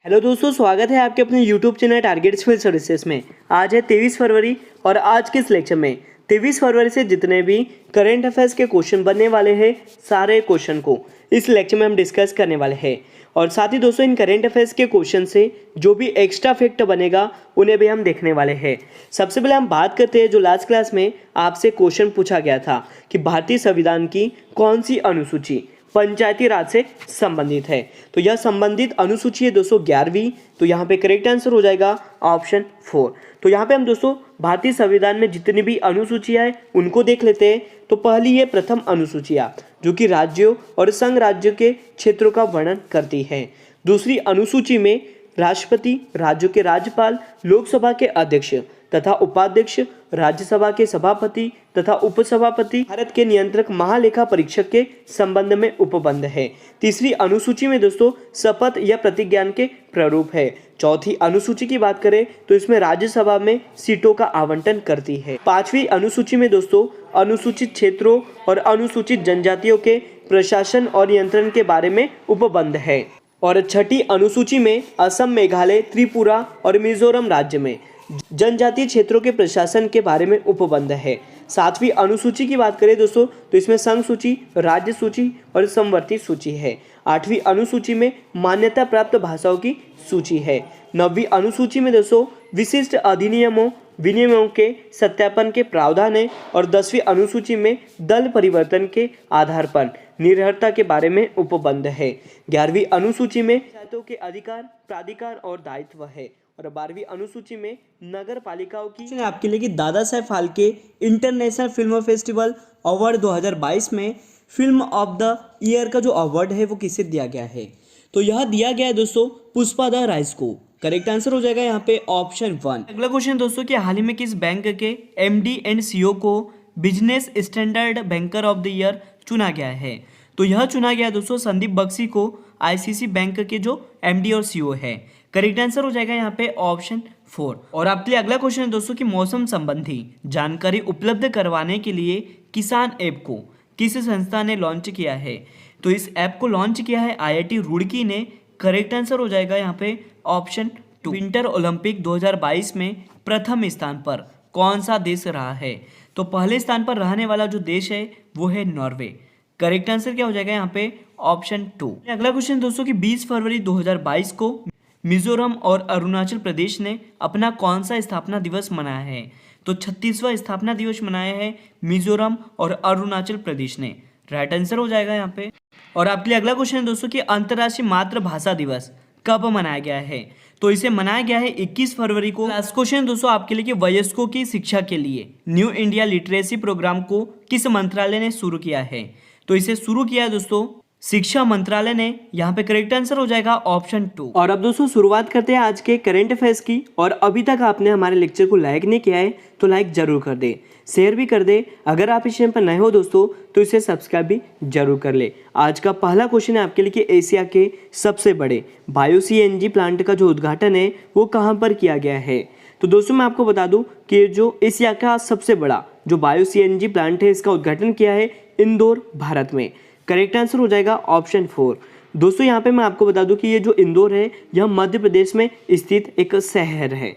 Hello दोस्तों, स्वागत है आपके अपने YouTube channel target civil services में। आज है 23 फरवरी और आज के इस लेक्चर में 23 फरवरी से जितने भी करेंट अफेयर्स के क्वेश्चन बनने वाले हैं सारे क्वेश्चन को इस लेक्चर में हम डिस्कस करने वाले हैं। और साथ ही दोस्तों इन करेंट अफेयर्स के क्वेश्चन से जो भी एक्स्ट्रा फैक्ट बनेगा उन्हें भी हम देखने वाले हैं। सबसे पहले हम बात करते हैं जो लास्ट क्लास में आपसे क्वेश्चन पूछा गया था कि भारतीय संविधान की कौन सी अनुसूची पंचायती राज से संबंधित है। तो यह संबंधित अनुसूची है दोस्तों 11वीं। तो यहाँ पे करेक्ट आंसर हो जाएगा ऑप्शन 4। तो यहाँ पे हम दोस्तों भारतीय संविधान में जितनी भी अनुसूचियाँ हैं उनको देख लेते हैं। तो पहली है प्रथम अनुसूचियाँ जो कि राज्यों और संघ राज्यों के क्षेत्रों का वर्णन करती है। दूसरी अनुसूची में राष्ट्रपति, राज्यों के राज्यपाल, लोकसभा के अध्यक्ष तथा उपाध्यक्ष, राज्यसभा के सभापति तथा उपसभापति, भारत के नियंत्रक महालेखा परीक्षक के संबंध में उपबंध है। तीसरी अनुसूची में दोस्तों शपथ या प्रतिज्ञान के प्रारूप है। चौथी अनुसूची की बात करें तो इसमें राज्यसभा में सीटों का आवंटन करती है। पांचवी अनुसूची में दोस्तों अनुसूचित क्षेत्रों और अनुसूचित जनजातियों के प्रशासन और नियंत्रण के बारे में उपबंध है। और छठी अनुसूची में असम, मेघालय, त्रिपुरा और मिजोरम राज्य में जनजातीय क्षेत्रों के प्रशासन के बारे में उपबंध है। सातवीं अनुसूची की बात करें दोस्तों तो इसमें संघ सूची, राज्य सूची और समवर्ती सूची है। आठवीं अनुसूची में मान्यता प्राप्त भाषाओं की सूची है। नवीं अनुसूची में दोस्तों विशिष्ट अधिनियमों विनियमों के सत्यापन के प्रावधान है। और 10वीं अनुसूची में दल परिवर्तन के आधार पर निर्भरता के बारे में उपबंध है। 11वीं अनुसूची में पंचायतों के अधिकार, प्राधिकार और दायित्व है। और 12वीं अनुसूची में नगर पालिकाओं की आपके लिए कि Dadasaheb Phalke international film festival award 2022 में फिल्म ऑफ द ईयर का जो अवार्ड है वो किसे दिया गया है। तो यह दिया गया है दोस्तों पुष्पादा राइस को। करेक्ट आंसर हो जाएगा यहाँ पे ऑप्शन 1। अगला क्वेश्चन दोस्तों कि हाल ही में किस बैंक के एमडी एंड सीईओ को business standard banker of the year चुना गया है। तो यह चुना गया दोस्तों संदीप बख्शी को, आईसीसी बैंक के जो एमडी और सीईओ है। करेक्ट आंसर हो जाएगा यहाँ पे ऑप्शन 4। और आपके लिए अगला क्वेश्चन है दोस्तों कि मौसम संबंधी जानकारी उपलब्ध करवाने के लिए किसान ऐप को किस संस्था ने लॉन्च किया है। तो इस ऐप को लॉन्च किया है आईआईटी रुड़की ने। करेक्ट आंसर हो जाएगा यहाँ पे ऑप्शन 2। विंटर ओलंपिक 2022 में प्रथम स्थान पर कौन सा देश रहा है। तो पहले स्थान पर रहने वाला जो देश है वो है नॉर्वे। करेक्ट आंसर क्या हो जाएगा यहाँ पे ऑप्शन 2। अगला क्वेश्चन दोस्तों कि 20 फरवरी 2022 को मिजोरम और अरुणाचल प्रदेश ने अपना कौन सा स्थापना दिवस मनाया है। तो 36वां स्थापना दिवस मनाया है मिजोरम और अरुणाचल प्रदेश ने। राइट आंसर हो जाएगा यहाँ पे। और आपके लिए अगला क्वेश्चन है दोस्तों कि अंतर्राष्ट्रीय मातृभाषा दिवस कब मनाया गया है। तो इसे मनाया गया है 21 फरवरी को। लास्ट क्वेश्चन दोस्तों आपके लिए कि वयस्कों की शिक्षा के लिए न्यू इंडिया लिटरेसी प्रोग्राम को किस मंत्रालय ने शुरू किया है। तो इसे शुरू किया है दोस्तों शिक्षा मंत्रालय ने। यहाँ पे करेक्ट आंसर हो जाएगा ऑप्शन 2। और अब दोस्तों शुरुआत करते हैं आज के करंट अफेयर्स की। और अभी तक आपने हमारे लेक्चर को लाइक नहीं किया है तो लाइक जरूर कर दे, शेयर भी कर दे। अगर आप इस चैनल पर नए हो दोस्तों तो इसे सब्सक्राइब भी जरूर कर ले। आज का पहला क्वेश्चन है आपके लिए कि एशिया के सबसे बड़े बायो सीएनजी प्लांट का जो उद्घाटन है वो कहाँ पर किया गया है। तो दोस्तों मैं आपको बता दूं कि जो एशिया का सबसे बड़ा जो बायो सीएनजी प्लांट है इसका उद्घाटन किया है इंदौर, भारत में। करेक्ट आंसर हो जाएगा ऑप्शन 4। दोस्तों यहाँ पे मैं आपको बता दूं कि ये जो इंदौर है यह मध्य प्रदेश में स्थित एक शहर है।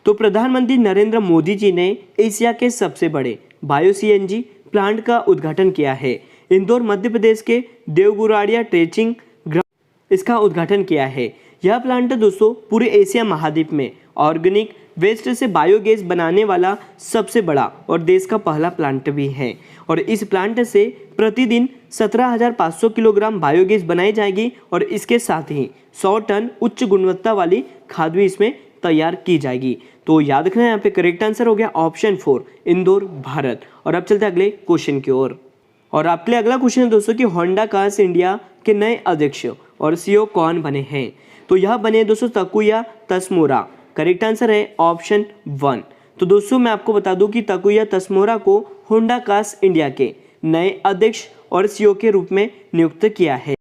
तो प्रधानमंत्री नरेंद्र मोदी जी ने एशिया के सबसे बड़े बायो सीएनजी प्लांट का उद्घाटन किया है। इंदौर मध्य प्रदेश के देवगुराड़िया ट्रेचिंग ग्राउंड इसका उद्घाटन किया है। यह प्लांट दोस्तों पूरे एशिया महाद्वीप में ऑर्गेनिक वेस्ट से बायोगैस बनाने वाला सबसे बड़ा और देश का पहला प्लांट भी है। और इस प्लांट से प्रतिदिन 17,500 किलोग्राम बायोगैस बनाई जाएगी और इसके साथ ही 100 टन उच्च गुणवत्ता वाली खाद भी इसमें तैयार की जाएगी। तो याद रखना यहाँ पे करेक्ट आंसर हो गया ऑप्शन 4 इंदौर, भारत। और अब चलते अगले क्वेश्चन की ओर। और आपके लिए अगला क्वेश्चन है दोस्तों कि होंडा कार्स इंडिया के नए अध्यक्ष और सीईओ कौन बने हैं। तो यह बने दोस्तों तकुया तसमोरा। करेक्ट आंसर है ऑप्शन 1। तो दोस्तों मैं आपको बता दूं कि तकुया तसमोरा को होंडा कार्स इंडिया के नए अध्यक्ष और सीईओ के रूप में नियुक्त किया है।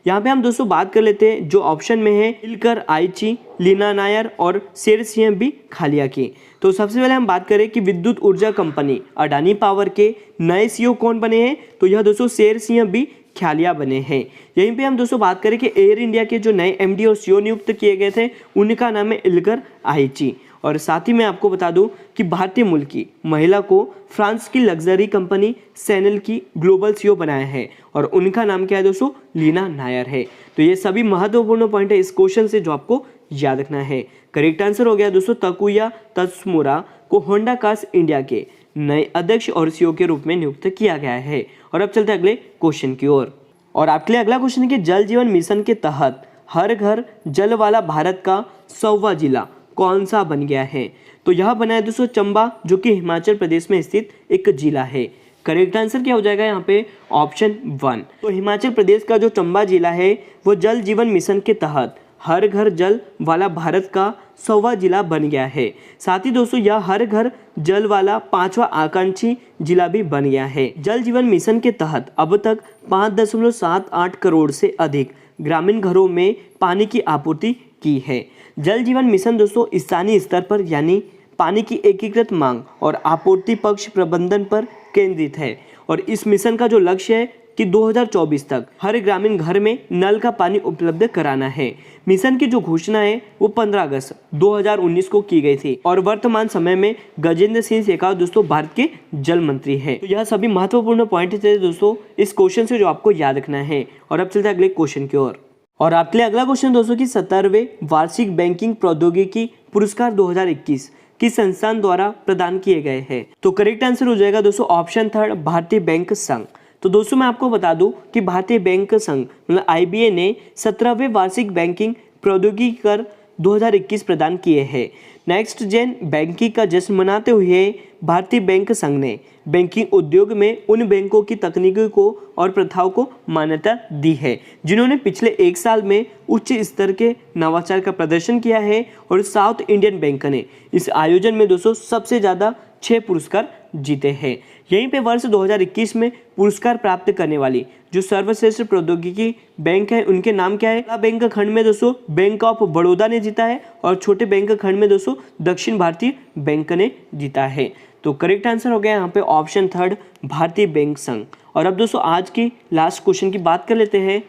यहाँ पे हम दोस्तों बात कर लेते हैं जो ऑप्शन में है इलकर आइची, लीना नायर और शेर सिंह बी खालिया की। तो सबसे पहले हम बात करें कि विद्युत ऊर्जा कंपनी अडानी पावर के नए सीईओ कौन बने हैं। तो यह दोस्तों शेर सिंह बी ख्यालिया बने हैं। यहीं पे हम दोस्तों बात करें कि एयर इंडिया के जो नए एमडी और सीईओ नियुक्त किए गए थे उनका नाम है इल्गर आइची। और साथ ही मैं आपको बता दूं कि भारतीय मूल की महिला को फ्रांस की लग्जरी कंपनी सैनल की ग्लोबल सीईओ बनाया है और उनका नाम क्या है दोस्तों, लीना नायर है। तो ये सभी महत्वपूर्ण पॉइंट है इस क्वेश्चन से जो आपको याद रखना है। करेक्ट आंसर हो गया दोस्तों, तकुया तत्सुमुरा को होंडा कार्स इंडिया के नए अध्यक्ष और सीईओ के रूप में नियुक्त किया गया है। और अब चलते हैं अगले क्वेश्चन की ओर। और आपके लिए अगला क्वेश्चन है कि जल जीवन मिशन के तहत हर घर जल वाला भारत का 100वां जिला कौन सा बन गया है? तो यह बना है दोस्तों चंबा, जो कि हिमाचल प्रदेश में स्थित एक जिला है। करेक्ट आंसर क्या हो जाएगा यहाँ पे, ऑप्शन 1। तो हिमाचल प्रदेश का जो चंबा जिला है वो जल जीवन मिशन के तहत हर घर जल वाला भारत का 100वां जिला बन गया है। साथ ही दोस्तों यह हर घर जल वाला 5वां आकांक्षी जिला भी बन गया है। जल जीवन मिशन के तहत अब तक 5.78 करोड़ से अधिक ग्रामीण घरों में पानी की आपूर्ति की है। जल जीवन मिशन दोस्तों स्थानीय स्तर पर यानी पानी की एकीकृत मांग और आपूर्ति पक्ष प्रबंधन पर केंद्रित है। और इस मिशन का जो लक्ष्य है कि 2024 तक हर ग्रामीण घर में नल का पानी उपलब्ध कराना है। मिशन की जो घोषणा है वो 15 अगस्त 2019 को की गई थी और वर्तमान समय में गजेंद्र सिंह शेखावत दोस्तों भारत के जल मंत्री हैं। तो यह सभी महत्वपूर्ण पॉइंट थे दोस्तों इस क्वेश्चन से जो आपको याद रखना है। और अब चलते हैं अगले क्वेश्चन की ओर। और आपके लिए अगला क्वेश्चन दोस्तों की 17वें वार्षिक बैंकिंग प्रौद्योगिकी पुरस्कार 2021 किस संस्थान द्वारा प्रदान किए गए हैं? तो करेक्ट आंसर हो जाएगा दोस्तों ऑप्शन 3 भारतीय बैंक संघ। तो दोस्तों मैं आपको बता दूं कि भारतीय बैंक संघ मतलब IBA ने 17वें वार्षिक बैंकिंग प्रौद्योगिकी कर 2021 प्रदान किए हैं। नेक्स्ट जेन बैंकिंग का जश्न मनाते हुए भारतीय बैंक संघ ने बैंकिंग उद्योग में उन बैंकों की तकनीकों को और प्रथाओं को मान्यता दी है जिन्होंने पिछले 1 साल में उच्च स्तर के नवाचार का प्रदर्शन किया है। और साउथ इंडियन बैंक ने इस आयोजन में दोस्तों सबसे ज़्यादा 6 पुरस्कार जीते हैं। यहीं पे वर्ष 2021 में पुरस्कार प्राप्त करने वाली जो सर्वश्रेष्ठ प्रौद्योगिकी बैंक है उनके नाम क्या है? बड़ा बैंक खंड में दोस्तों बैंक ऑफ बड़ौदा ने जीता है और छोटे बैंक खंड में दोस्तों दक्षिण भारतीय बैंक ने जीता है। तो करेक्ट आंसर हो गया यहाँ पे ऑप्शन 3 भारतीय बैंक संघ। और अब दोस्तों आज की लास्ट क्वेश्चन की बात कर लेते हैं।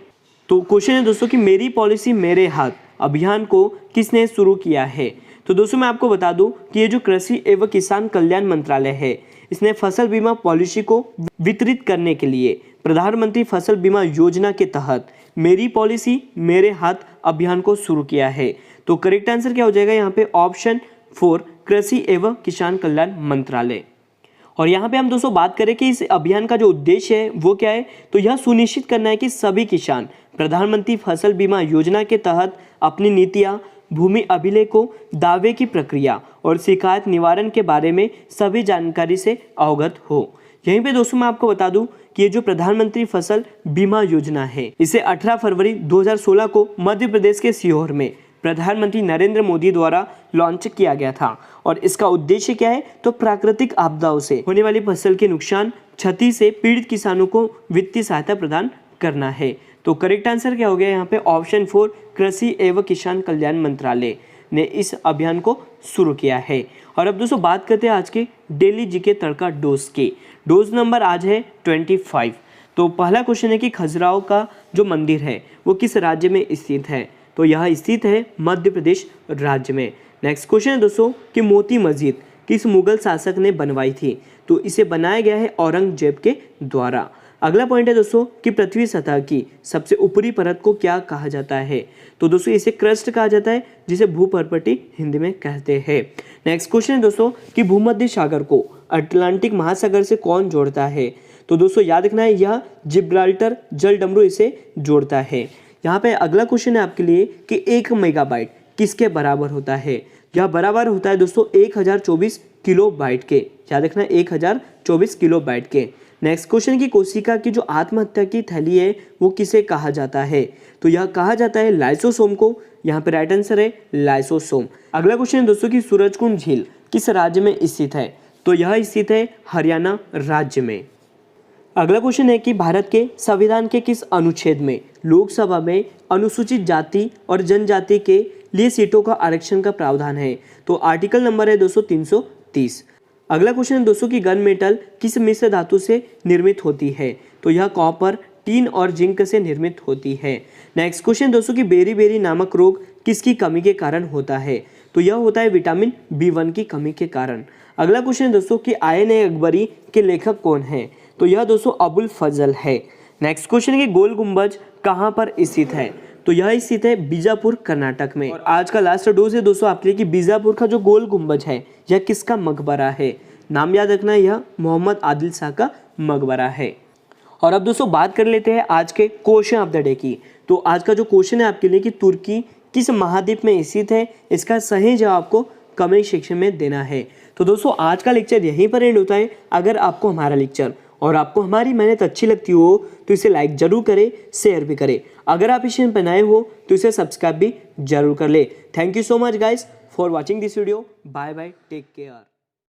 तो क्वेश्चन है दोस्तों कि मेरी पॉलिसी मेरे हाथ अभियान को किसने शुरू किया है? तो दोस्तों मैं आपको बता दूं कि ये जो कृषि एवं किसान कल्याण मंत्रालय है इसने फसल बीमा पॉलिसी को वितरित करने के लिए प्रधानमंत्री फसल बीमा योजना के तहत मेरी पॉलिसी मेरे हाथ अभियान को शुरू किया है। तो करेक्ट आंसर क्या हो जाएगा यहाँ पे ऑप्शन 4 कृषि एवं किसान कल्याण मंत्रालय। और यहाँ पे हम दोस्तों बात करें कि इस अभियान का जो उद्देश्य है वो क्या है, तो यह सुनिश्चित करना है कि सभी किसान प्रधानमंत्री फसल बीमा योजना के तहत अपनी नीतियाँ, भूमि अभिलेखों, दावे की प्रक्रिया और शिकायत निवारण के बारे में सभी जानकारी से अवगत हो। यहीं पे दोस्तों मैं आपको बता दूं कि ये जो प्रधानमंत्री फसल बीमा योजना है इसे 18 फरवरी 2016 को मध्य प्रदेश के सीहोर में प्रधानमंत्री नरेंद्र मोदी द्वारा लॉन्च किया गया था। और इसका उद्देश्य क्या है, तो प्राकृतिक आपदाओं से होने वाली फसल के नुकसान क्षति से पीड़ित किसानों को वित्तीय सहायता प्रदान करना है। तो करेक्ट आंसर क्या हो गया यहाँ पे ऑप्शन 4 कृषि एवं किसान कल्याण मंत्रालय ने इस अभियान को शुरू किया है। और अब दोस्तों बात करते हैं आज के डेली जीके तड़का डोज की। डोज नंबर आज है 25। तो पहला क्वेश्चन है कि खजुराहो का जो मंदिर है वो किस राज्य में स्थित है? तो यह स्थित है मध्य प्रदेश राज्य में। नेक्स्ट क्वेश्चन है दोस्तों कि मोती मस्जिद किस मुगल शासक ने बनवाई थी? तो इसे बनाया गया है औरंगजेब के द्वारा। अगला पॉइंट है दोस्तों कि पृथ्वी सतह की सबसे ऊपरी परत को क्या कहा जाता है? तो दोस्तों इसे क्रस्ट कहा जाता है जिसे भूपर्पटी हिंदी में कहते हैं। नेक्स्ट क्वेश्चन है दोस्तों कि भूमध्य सागर को अटलांटिक महासागर से कौन जोड़ता है? तो दोस्तों याद रखना है यह जिब्राल्टर जलडमरू इसे जोड़ता है। यहाँ पे अगला क्वेश्चन है आपके लिए कि 1 मेगाबाइट किसके बराबर होता है? यह बराबर होता है दोस्तों 1024 किलोबाइट के। याद रखना 1024 किलोबाइट के। नेक्स्ट क्वेश्चन की कोशिका की जो आत्महत्या की थैली है वो किसे कहा जाता है? तो यह कहा जाता है लाइसोसोम को। यहाँ पे राइट आंसर है लाइसोसोम। अगला क्वेश्चन है दोस्तों कि सूरजकुंड झील किस राज्य में स्थित है? तो यह स्थित है हरियाणा राज्य में। अगला क्वेश्चन है कि भारत के संविधान के किस अनुच्छेद में लोकसभा में अनुसूचित जाति और जनजाति के लिए सीटों का आरक्षण का प्रावधान है? तो आर्टिकल नंबर है दोस्तों 330। अगला क्वेश्चन है दोस्तों कि गन मेटल किस मिश्र धातु से निर्मित होती है? तो यह कॉपर, टीन और जिंक से निर्मित होती है। नेक्स्ट क्वेश्चन दोस्तों कि बेरी नामक रोग किसकी कमी के कारण होता है? तो यह होता है विटामिन B1 की कमी के कारण। अगला क्वेश्चन दोस्तों कि आयन-ए-अकबरी के लेखक कौन है? तो यह दोस्तों अबुल फजल है। नेक्स्ट क्वेश्चन है कि गोल गुंबज कहाँ पर स्थित है? तो यह स्थित है बीजापुर कर्नाटक में। और आज का लास्ट डोज है दोस्तों आपके लिए कि बीजापुर का जो गोल गुंबज है यह किसका मकबरा है? नाम याद रखना, यह मोहम्मद आदिल शाह का मकबरा है। और अब दोस्तों बात कर लेते हैं आज के क्वेश्चन ऑफ द डे की। तो आज का जो क्वेश्चन है आपके लिए कि तुर्की किस महाद्वीप में स्थित है? इसका सही जवाब आपको कमेंट सेक्शन में देना है। तो दोस्तों आज का लेक्चर यहीं पर एंड होता है। अगर आपको हमारा लेक्चर और आपको हमारी मेहनत अच्छी लगती हो तो इसे लाइक जरूर करें, शेयर भी करें। अगर आप इस चैनल पर नए हो तो इसे सब्सक्राइब भी जरूर कर ले। Thank you so much guys for watching this video. Bye bye, take care.